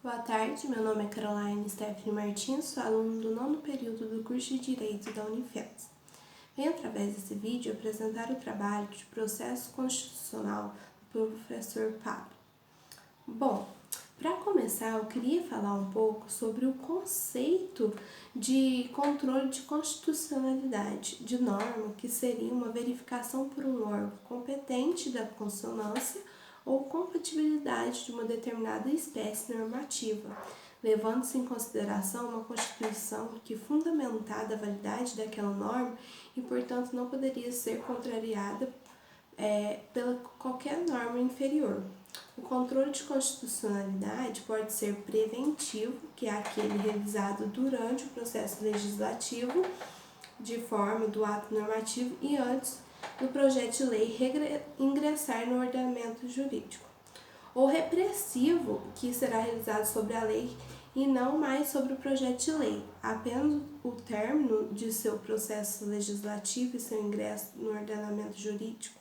Boa tarde, meu nome é Caroline Stephanie Martins, sou aluna do 9º período do curso de Direito da Unifes. Venho, através desse vídeo, apresentar o trabalho de processo constitucional do professor Pablo. Bom, para começar, eu queria falar um pouco sobre o conceito de controle de constitucionalidade de norma, que seria uma verificação por um órgão competente da consonância ou compatibilidade de uma determinada espécie normativa, levando-se em consideração uma Constituição que fundamentada a validade daquela norma e, portanto, não poderia ser contrariada pela qualquer norma inferior. O controle de constitucionalidade pode ser preventivo, que é aquele realizado durante o processo legislativo, de forma do ato normativo e antes do projeto de lei ingressar no ordenamento jurídico. Ou repressivo, que será realizado sobre a lei e não mais sobre o projeto de lei, apenas o término de seu processo legislativo e seu ingresso no ordenamento jurídico.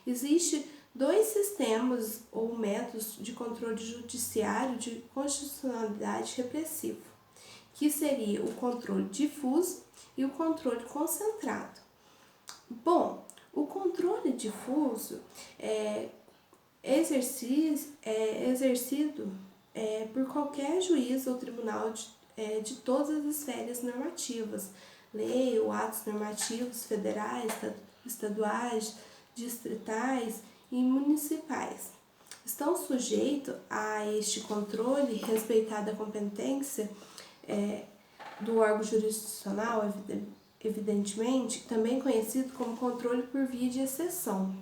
Existem dois sistemas ou métodos de controle judiciário de constitucionalidade repressivo, que seria o controle difuso e o controle concentrado. Bom, o controle difuso é exercido por qualquer juiz ou tribunal de todas as esferas normativas, lei ou atos normativos federais, estaduais, distritais e municipais. Estão sujeitos a este controle, respeitada a competência do órgão jurisdicional, evidentemente, também conhecido como controle por via de exceção,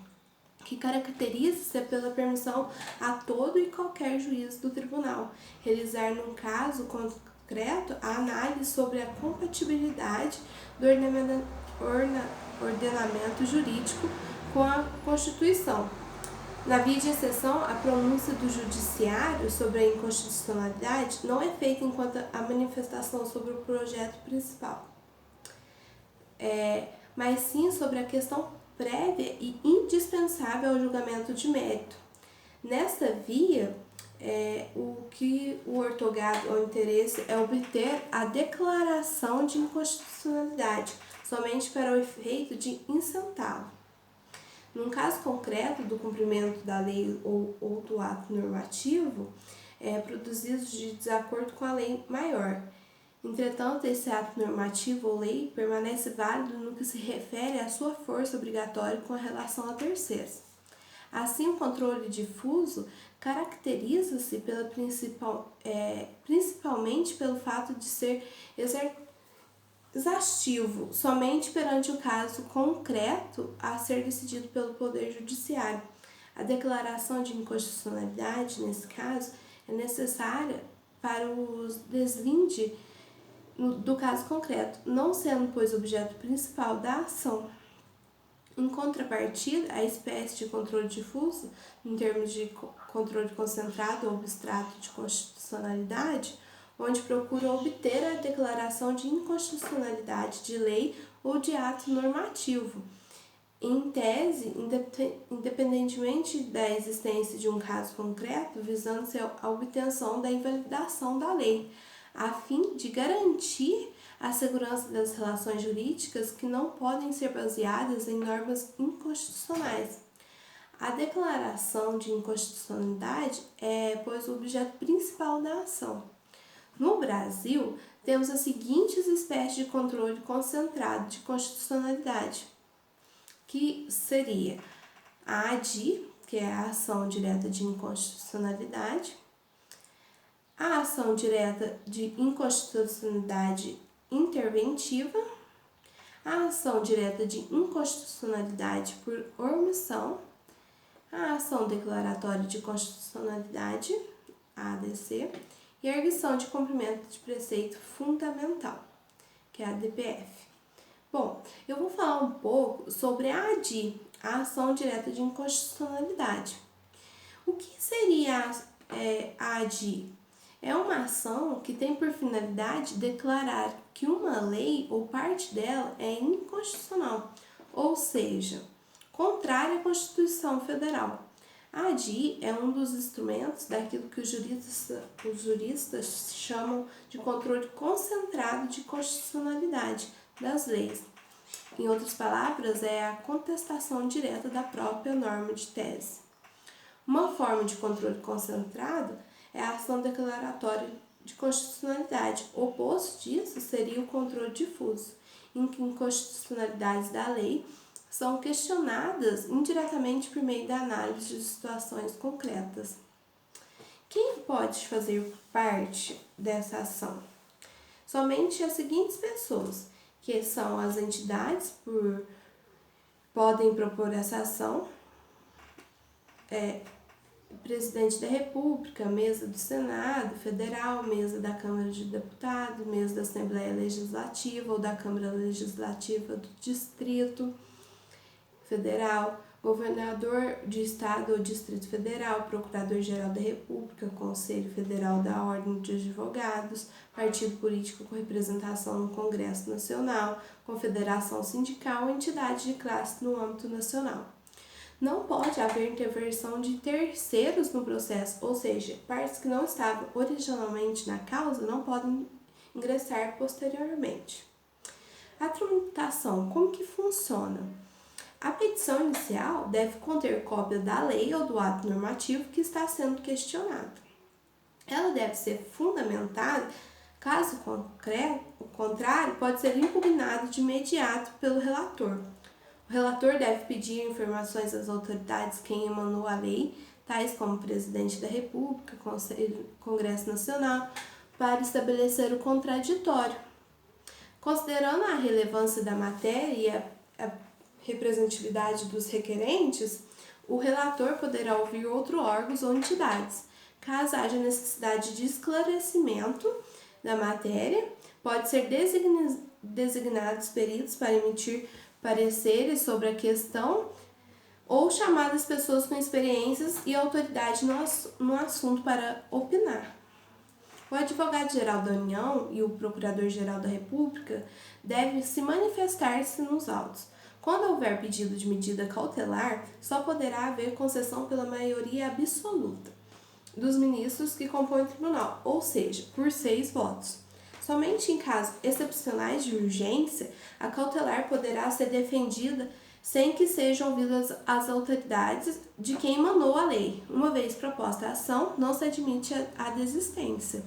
que caracteriza-se pela permissão a todo e qualquer juiz do tribunal realizar, num caso concreto, a análise sobre a compatibilidade do ordenamento jurídico com a Constituição. Na via de exceção, a pronúncia do judiciário sobre a inconstitucionalidade não é feita enquanto a manifestação sobre o projeto principal, mas sim sobre a questão prévia e indispensável ao julgamento de mérito. Nesta via, o que o ortogado ao interesse é obter a declaração de inconstitucionalidade, somente para o efeito de isentá-lo. Num caso concreto do cumprimento da lei ou do ato normativo, produzidos de desacordo com a lei maior. Entretanto, esse ato normativo ou lei permanece válido no que se refere à sua força obrigatória com relação a terceiros. Assim, o controle difuso caracteriza-se principalmente pelo fato de ser exaustivo somente perante o caso concreto a ser decidido pelo Poder Judiciário. A declaração de inconstitucionalidade, nesse caso, é necessária para o deslinde do caso concreto, não sendo, pois, objeto principal da ação. Em contrapartida, a espécie de controle difuso, em termos de controle concentrado ou abstrato de constitucionalidade, onde procura obter a declaração de inconstitucionalidade de lei ou de ato normativo, em tese, independentemente da existência de um caso concreto, visando-se a obtenção da invalidação da lei, a fim de garantir a segurança das relações jurídicas que não podem ser baseadas em normas inconstitucionais. A declaração de inconstitucionalidade é, pois, o objeto principal da ação. No Brasil, temos as seguintes espécies de controle concentrado de constitucionalidade, que seria a ADI, que é a ação direta de inconstitucionalidade, a ação direta de inconstitucionalidade interventiva, a ação direta de inconstitucionalidade por omissão, a ação declaratória de constitucionalidade, a ADC, e a arguição de cumprimento de preceito fundamental, que é a DPF. Bom, eu vou falar um pouco sobre a ADI, a ação direta de inconstitucionalidade. O que seria a ADI? É uma ação que tem por finalidade declarar que uma lei ou parte dela é inconstitucional, ou seja, contrária à Constituição Federal. A ADI é um dos instrumentos daquilo que os juristas chamam de controle concentrado de constitucionalidade das leis. Em outras palavras, é a contestação direta da própria norma de tese. Uma forma de controle concentrado é a ação declaratória de constitucionalidade. O oposto disso seria o controle difuso, em que inconstitucionalidades da lei são questionadas indiretamente por meio da análise de situações concretas. Quem pode fazer parte dessa ação? Somente as seguintes pessoas, que são as entidades podem propor essa ação, Presidente da República, mesa do Senado Federal, mesa da Câmara de Deputados, mesa da Assembleia Legislativa ou da Câmara Legislativa do Distrito Federal, governador de Estado ou Distrito Federal, Procurador-Geral da República, Conselho Federal da Ordem de Advogados, partido político com representação no Congresso Nacional, confederação sindical ou entidade de classe no âmbito nacional. Não pode haver intervenção de terceiros no processo, ou seja, partes que não estavam originalmente na causa não podem ingressar posteriormente. A tramitação, como que funciona? A petição inicial deve conter cópia da lei ou do ato normativo que está sendo questionado. Ela deve ser fundamentada, caso contrário, pode ser impugnado de imediato pelo relator. O relator deve pedir informações às autoridades quem emanou a lei, tais como o Presidente da República, Congresso Nacional, para estabelecer o contraditório. Considerando a relevância da matéria e a representatividade dos requerentes, o relator poderá ouvir outros órgãos ou entidades. Caso haja necessidade de esclarecimento da matéria, pode ser designados peritos para emitir pareceres sobre a questão ou chamadas pessoas com experiências e autoridade no assunto para opinar. O advogado-geral da União e o procurador-geral da República devem se manifestar-se nos autos. Quando houver pedido de medida cautelar, só poderá haver concessão pela maioria absoluta dos ministros que compõem o tribunal, ou seja, por 6 votos. Somente em casos excepcionais de urgência, a cautelar poderá ser defendida sem que sejam ouvidas as autoridades de quem emanou a lei. Uma vez proposta a ação, não se admite a desistência.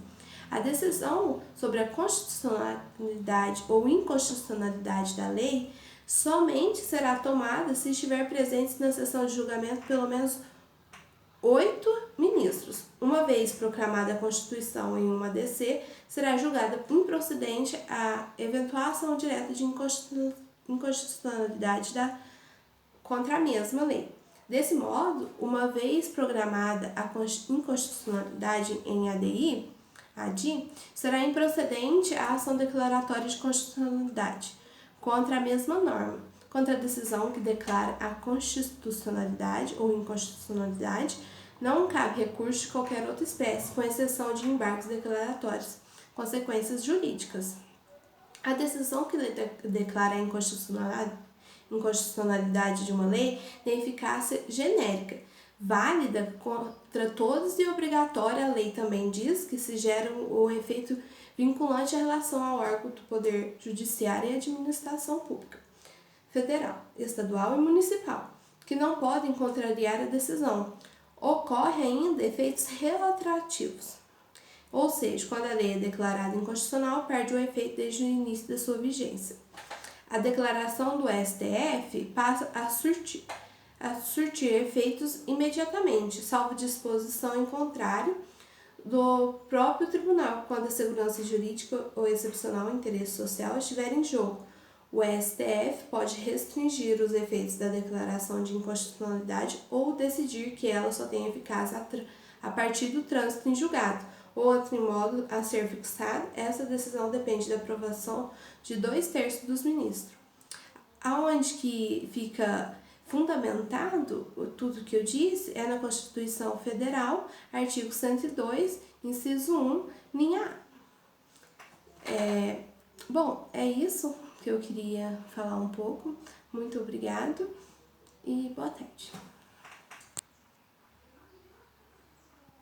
A decisão sobre a constitucionalidade ou inconstitucionalidade da lei somente será tomada se estiver presente na sessão de julgamento pelo menos 8 ministros. Uma vez proclamada a Constituição em uma DC, será julgada improcedente a eventual ação direta de inconstitucionalidade contra a mesma lei. Desse modo, uma vez programada a inconstitucionalidade em ADI, será improcedente a ação declaratória de constitucionalidade contra a mesma norma. Contra a decisão que declara a constitucionalidade ou inconstitucionalidade, não cabe recurso de qualquer outra espécie, com exceção de embargos declaratórios, consequências jurídicas. A decisão que declara a inconstitucionalidade de uma lei tem eficácia genérica, válida contra todos e obrigatória. A lei também diz que se gera o efeito vinculante em relação ao órgão do Poder Judiciário e Administração Pública, federal, estadual e municipal, que não podem contrariar a decisão. Ocorre ainda efeitos retroativos, ou seja, quando a lei é declarada inconstitucional, perde o efeito desde o início da sua vigência. A declaração do STF passa a surtir efeitos imediatamente, salvo disposição em contrário do próprio tribunal, quando a segurança jurídica ou excepcional interesse social estiver em jogo. O STF pode restringir os efeitos da declaração de inconstitucionalidade ou decidir que ela só tem eficácia a partir do trânsito em julgado. Outro modo a ser fixado, essa decisão depende da aprovação de 2/3 dos ministros. Aonde que fica fundamentado tudo que eu disse é na Constituição Federal, artigo 102, inciso 1, linha A. Bom, é isso que eu queria falar um pouco. Muito obrigado e boa tarde.